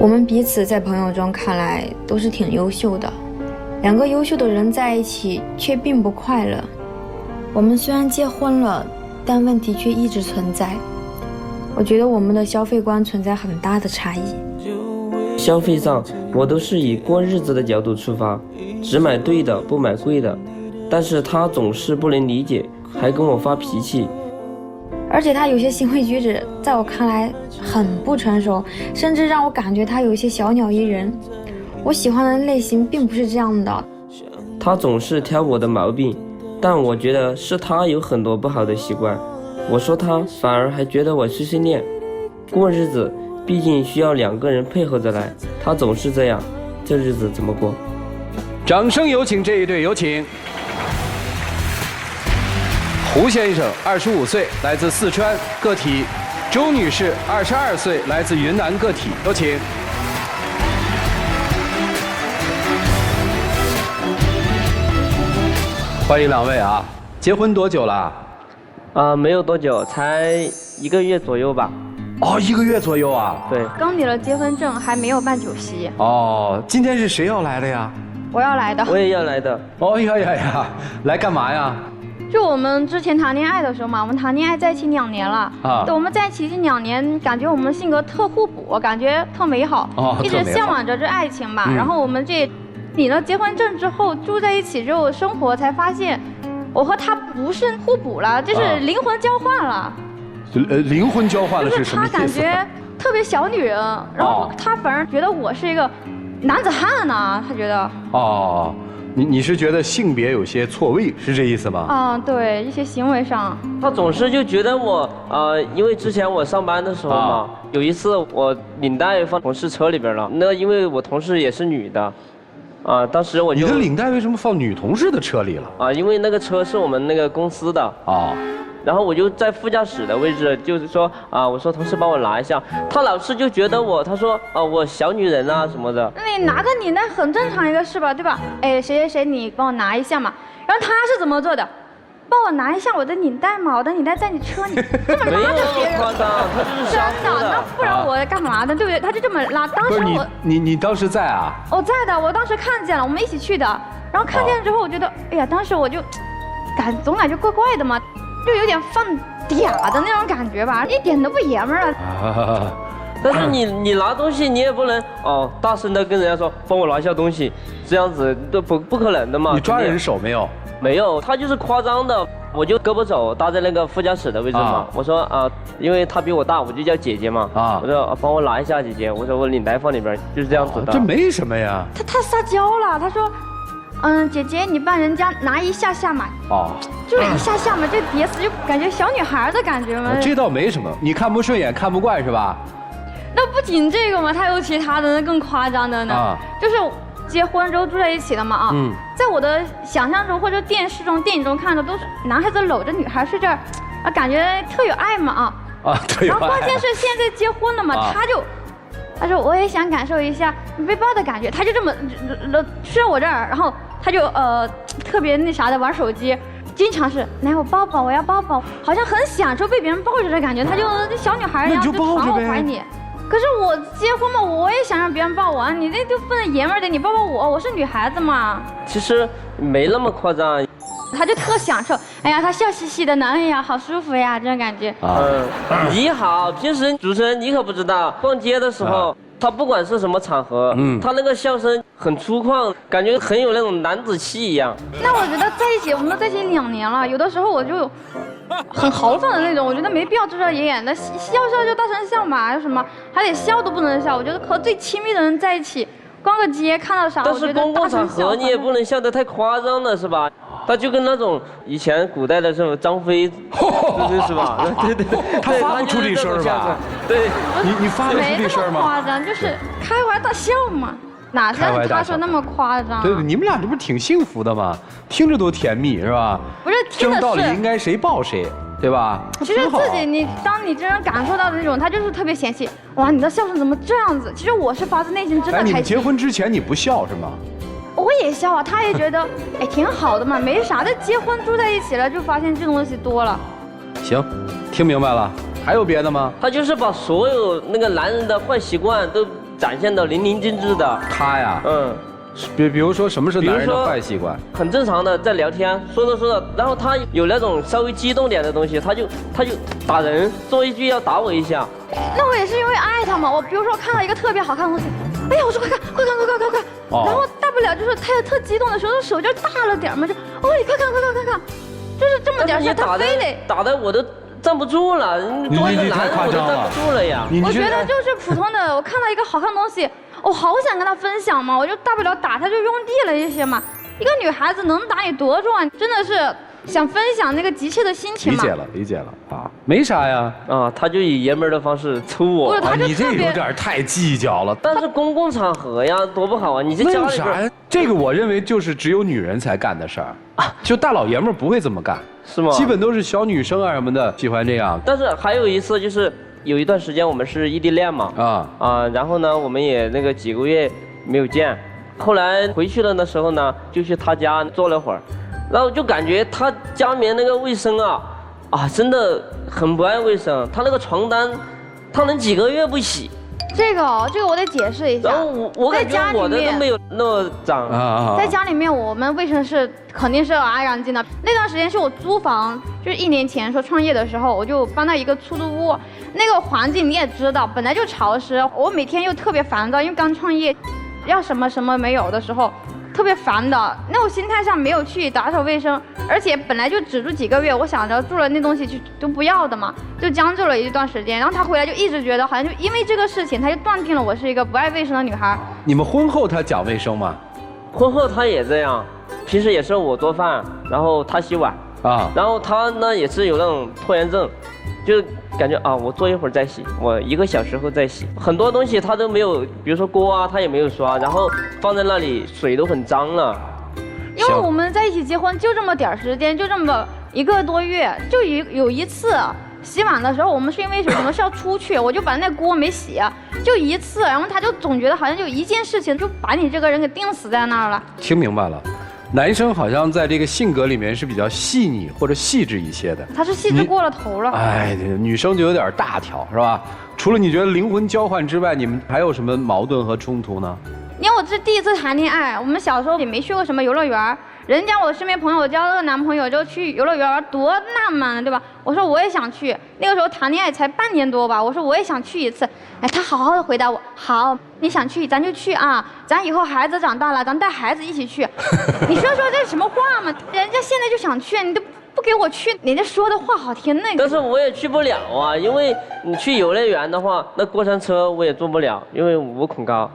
我们彼此在朋友中看来都是挺优秀的，两个优秀的人在一起却并不快乐。我们虽然结婚了，但问题却一直存在。我觉得我们的消费观存在很大的差异。消费上，我都是以过日子的角度出发，只买对的，不买贵的。但是他总是不能理解，还跟我发脾气。而且他有些行为举止在我看来很不成熟，甚至让我感觉他有些小鸟依人。我喜欢的类型并不是这样的。他总是挑我的毛病，但我觉得是他有很多不好的习惯。我说他，反而还觉得我碎碎念。过日子毕竟需要两个人配合着来，他总是这样，这日子怎么过？掌声有请这一对，有请。胡先生25岁，来自四川，个体；周女士22岁，来自云南，个体。有请。欢迎两位啊！结婚多久了？没有多久，才1个月左右吧。哦，1个月左右啊？对。刚领了结婚证，还没有办酒席。哦，今天是谁要来的呀？我要来的。我也要来的。哦呀，来干嘛呀？就我们之前谈恋爱的时候嘛，我们谈恋爱在一起2年了啊。对，我们在一起这2年，感觉我们性格特互补，感觉特美好，一直向往着这爱情嘛。然后我们这领了结婚证之后，住在一起之后生活，才发现我和他不是互补了，就是灵魂交换了。灵魂交换了是什么意思？他感觉特别小女人，然后他反而觉得我是一个男子汉呢，他觉得。哦。你是觉得性别有些错位，是这意思吗？对，一些行为上，他总是就觉得我，因为之前我上班的时候嘛，有一次我领带放同事车里边了，那因为我同事也是女的，当时我就你的领带为什么放女同事的车里了？因为那个车是我们那个公司的然后我就在副驾驶的位置，就是说我说同事帮我拿一下，他老是就觉得他说我小女人啊什么的。那你拿个领带很正常一个事吧，对吧？哎，谁你帮我拿一下嘛。然后他是怎么做的？帮我拿一下我的领带嘛，我的领带在你车里，这么拉着别人。夸张，他就是真的，那不然我干嘛呢？对不对？他就这么拉。当时你当时在啊？我在的，我当时看见了，我们一起去的。然后看见之后，我觉得，哎呀，当时我就总感觉怪怪的嘛。就有点放嗲的那种感觉吧，一点都不爷们儿了。但是你拿东西你也不能大声的跟人家说帮我拿一下东西，这样子都不可能的嘛。你抓人手没有？没有，他就是夸张的。我就胳膊肘搭在那个副驾驶的位置嘛，我说因为他比我大，我就叫姐姐嘛我说帮我拿一下姐姐，我说我领带放里边，就是这样子的。这没什么呀。他撒娇了，他说。姐姐，你帮人家拿一下下嘛。就是一下下嘛，这叠词就感觉小女孩的感觉嘛。这倒没什么，你看不顺眼，看不惯是吧？那不仅这个嘛，他有其他的，那更夸张的呢。就是结婚之后住在一起的嘛在我的想象中或者电视中、电影中看的都是男孩子搂着女孩睡这儿，感觉特有爱嘛特有爱。然后关键是现在结婚了嘛，他说我也想感受一下被抱的感觉，他就这么睡我这儿，然后他就特别那啥的玩手机，经常是来我抱抱，我要抱抱，好像很享受被别人抱着的感觉，他就小女孩一样就躺我怀里。可是我结婚嘛，我也想让别人抱我你这就不能爷们儿的，你抱抱我是女孩子嘛。其实没那么夸张。他就特享受，哎呀，他笑嘻嘻的呢，哎呀，好舒服呀，这种感觉。你好，平时主持人你可不知道，逛街的时候，他不管是什么场合，他那个笑声很粗犷，感觉很有那种男子气一样。那我觉得在一起，我们都在一起2年了，有的时候我就很豪放的那种，我觉得没必要遮遮掩掩的，笑就大声笑嘛，有什么还得笑都不能笑。我觉得和最亲密的人在一起，逛个街看到啥，但是公共场合你也不能笑得太夸张了，是吧？他就跟那种以前古代的这种张飞，是吧？对，他发不出这声吧？对，你发得出这声吗？没那么夸张，就是开怀大笑嘛，哪像他说那么夸张？对，你们俩这不是挺幸福的吗？听着都甜蜜是吧？不是，听的是。道理应该谁抱谁，对吧？其实自己当你真正感受到的那种，他就是特别嫌弃，哇，你的笑声怎么这样子？其实我是发自内心真的开心。你结婚之前你不笑是吗？我也笑啊，他也觉得哎挺好的嘛，没啥的。结婚住在一起了，就发现这东西多了。行，听明白了。还有别的吗？他就是把所有那个男人的坏习惯都展现的淋漓尽致的。他呀，比如说什么是男人的坏习惯？很正常的在聊天，说着，然后他有那种稍微激动点的东西，他就打人，说一句要打我一下。那我也是因为爱他嘛，我比如说看到一个特别好看的东西，哎呀，我说快看，然后大不了就是他也特激动的时候，手就大了点嘛，就你快看，就是这么点事，他非得打的我都站不住了，作为一个男人我都站不住了呀。我觉得就是普通的，我看到一个好看的东西，我好想跟他分享嘛，我就大不了打他就用力了一些嘛。一个女孩子能打你多重啊？真的是想分享那个急切的心情嘛。理解了啊，没啥呀啊，他就以爷们儿的方式抽我。你这有点太计较了。但是公共场合呀，多不好啊！你这家里边，这个我认为就是只有女人才干的事儿啊，就大老爷们儿不会这么干，是吗？基本都是小女生啊什么的喜欢这样。但是还有一次就是有一段时间我们是异地恋嘛，然后呢我们也那个几个月没有见，后来回去了的时候呢，就去他家坐了会儿，然后就感觉他家里面那个卫生真的很不爱卫生，他那个床单，他能几个月不洗。这个我得解释一下。然后我感觉我的都没有那么脏。在家里面我们卫生是肯定是要爱干净的。那段时间是我租房，就是1年前说创业的时候，我就搬到一个出租屋，那个环境你也知道，本来就潮湿，我每天又特别烦躁，因为刚创业，要什么没有的时候。特别烦的，那种心态上没有去打扫卫生，而且本来就只住几个月，我想着住了那东西就不要的嘛，就将就了一段时间。然后他回来就一直觉得好像就因为这个事情，他就断定了我是一个不爱卫生的女孩。你们婚后他讲卫生吗？婚后他也这样，平时也是我做饭，然后他洗碗然后他呢也是有那种拖延症，就感觉我坐一会儿再洗，我1个小时后再洗，很多东西他都没有，比如说锅他也没有刷，然后放在那里水都很脏了。因为我们在一起结婚就这么点时间，就这么1个多月，就有一次洗碗的时候，我们是因为什么事要出去，我就把那锅没洗，就一次，然后他就总觉得好像就一件事情就把你这个人给定死在那儿了。听明白了。男生好像在这个性格里面是比较细腻或者细致一些的，他是细致过了头了。女生就有点大条，是吧？除了你觉得灵魂交换之外，你们还有什么矛盾和冲突呢？因为我这第一次谈恋爱，我们小时候也没去过什么游乐园，人家我身边朋友交了个男朋友就去游乐园玩，多浪漫了，对吧？我说我也想去，那个时候谈恋爱才半年多吧，我说我也想去一次。他好好的回答我，好，你想去咱就去啊，咱以后孩子长大了，咱带孩子一起去。你说这是什么话吗？人家现在就想去，你都不给我去，人家说的话好听那个。但是我也去不了啊，因为你去游乐园的话，那过山车我也坐不了，因为我恐高。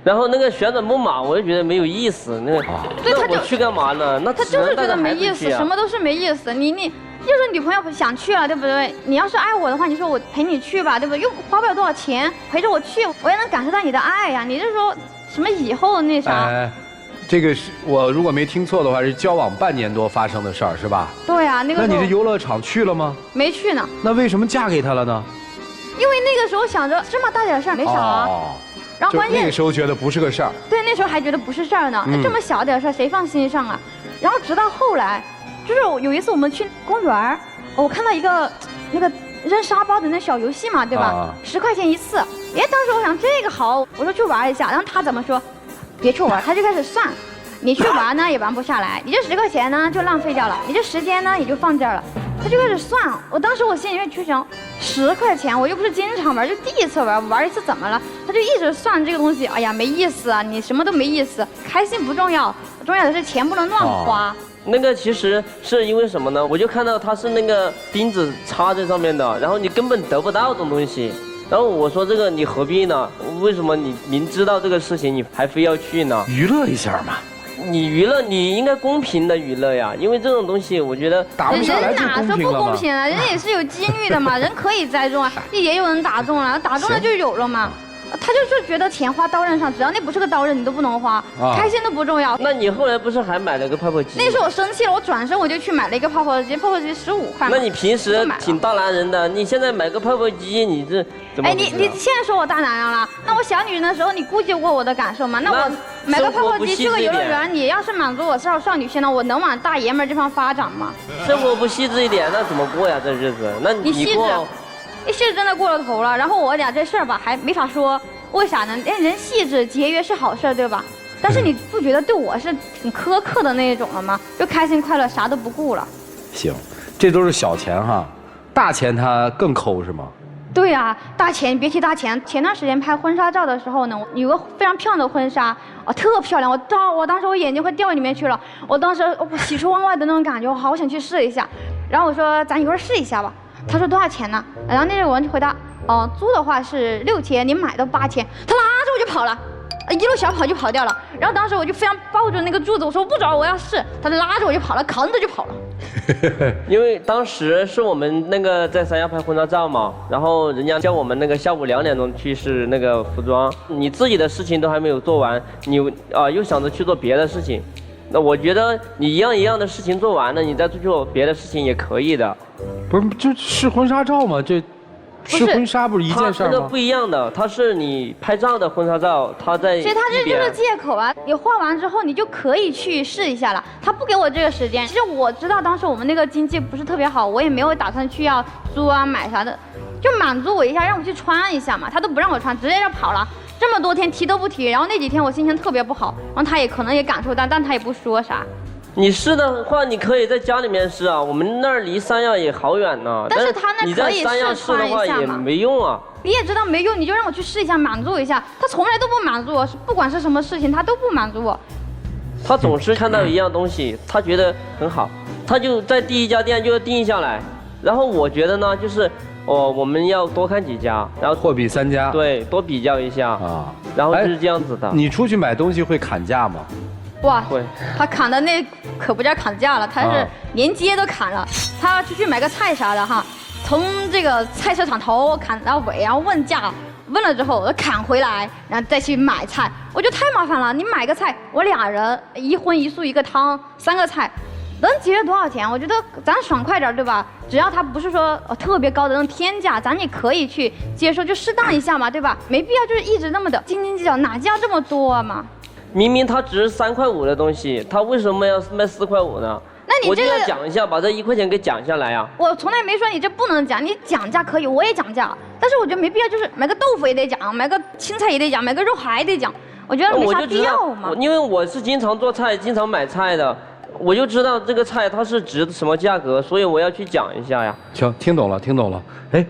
然后那个旋转木马，我就觉得没有意思。那我去干嘛呢？那他就是觉得没意思，什么都是没意思。你就是女朋友想去了，对不对？你要是爱我的话，你说我陪你去吧，对不对？又花不了多少钱，陪着我去，我也能感受到你的爱呀。你是说什么以后那啥？这个是我如果没听错的话，是交往半年多发生的事儿，是吧？对啊，那你这游乐场去了吗？没去呢。那为什么嫁给他了呢？因为那个时候想着这么大点事儿没啥然后关键那个时候觉得不是个事儿。对，那时候还觉得不是事儿呢。这么小点事儿谁放心上啊？然后直到后来，就是有一次我们去公园我看到一个那个扔沙包的那小游戏嘛，对吧？10块钱一次。当时我想这个好，我说去玩一下。然后他怎么说？别去玩，他就开始算。你去玩呢也玩不下来，你这10块钱呢就浪费掉了，你这时间呢也就放这儿了。他就开始算，我心里面就想，10块钱我又不是经常玩，就第一次玩一次怎么了？他就一直算这个东西，哎呀没意思啊，你什么都没意思，开心不重要，重要的是钱不能乱花。那个其实是因为什么呢？我就看到它是那个钉子插在上面的，然后你根本得不到这种东西。然后我说这个你何必呢？为什么你明知道这个事情你还非要去呢？娱乐一下嘛。你娱乐，你应该公平的娱乐呀，因为这种东西我觉得打不下来就公平了嘛。人哪说不公平啊？人也是有几率的嘛，人可以栽中啊，也有人打中了，打中了就有了嘛。他就是觉得钱花刀刃上，只要那不是个刀刃，你都不能花，开心都不重要。那你后来不是还买了个泡泡机？那时候我生气了，我转身我就去买了一个泡泡机，泡泡机15块。那你平时挺大男人的，你现在买个泡泡机，你这怎么？你现在说我大男人了？那我小女人的时候，你顾及过我的感受吗？那我买个泡泡机去个游乐园，你要是满足我少女心呢，我能往大爷们这方发展吗？生活不细致一点，那怎么过呀？这日子，那你细致，真的过了头了。然后我俩这事儿吧还没法说，为啥呢？人细致节约是好事，对吧？但是你不觉得对我是挺苛刻的那一种了吗？就开心快乐啥都不顾了。行，这都是小钱哈，大钱他更抠是吗？对呀、大钱别提大钱。前段时间拍婚纱照的时候呢，有个非常漂亮的婚纱，特漂亮，我当时我眼睛快掉里面去了，我当时我喜出望外的那种感觉，我好想去试一下。然后我说咱一会儿试一下吧。他说多少钱呢？然后那个人就回答，租的话是6000，你买的8000。他拉着我就跑了。一路小跑就跑掉了，然后当时我就非常抱住那个柱子，我说我不走，我要试。他拉着我就跑了，扛着就跑了。因为当时是我们那个在三亚拍婚纱照嘛，然后人家叫我们那个下午2点钟去试那个服装，你自己的事情都还没有做完，你又想着去做别的事情，那我觉得你一样的事情做完了，你再去做别的事情也可以的。不是，就试婚纱照吗？这试婚纱不是一件事吗？它这个不一样的，它是你拍照的婚纱照，它在。所以他这就是借口啊！你画完之后，你就可以去试一下了。他不给我这个时间。其实我知道当时我们那个经济不是特别好，我也没有打算去要租啊买啥的，就满足我一下，让我去穿一下嘛。他都不让我穿，直接就跑了。这么多天提都不提，然后那几天我心情特别不好，然后他也可能也感受到，但他也不说啥。你试的话，你可以在家里面试啊，我们那儿离三亚也好远呢。但是他那可以你在三亚试的话也没用啊。你也知道没用，你就让我去试一下，满足一下。他从来都不满足我，不管是什么事情，他都不满足我。他总是看到一样东西，他觉得很好，他就在第一家店就定下来。然后我觉得呢，就是我们要多看几家，然后货比三家。对，多比较一下啊。然后就是这样子的。你出去买东西会砍价吗？哇，会，他砍的那可不叫砍价了，他是连街都砍了。他出去买个菜啥的哈，从这个菜市场头砍到尾，然后问价，问了之后我砍回来，然后再去买菜，我觉得太麻烦了。你买个菜，我2人1荤1素1个汤3个菜，能节约多少钱？我觉得咱爽快点，对吧？只要他不是说特别高的那种天价，咱也可以去接受，就适当一下嘛，对吧？没必要就是一直那么的斤斤计较，哪叫这么多啊嘛？明明它只是3块5的东西，它为什么要卖4块5呢？那你这个我就要讲一下，把这1块钱给讲下来呀。我从来没说你这不能讲，你讲价可以，我也讲价，但是我觉得没必要，就是买个豆腐也得讲，买个青菜也得讲，买个肉还得讲，我觉得没啥必要嘛。因为我是经常做菜、经常买菜的，我就知道这个菜它是值什么价格，所以我要去讲一下呀。行，听懂了。哎，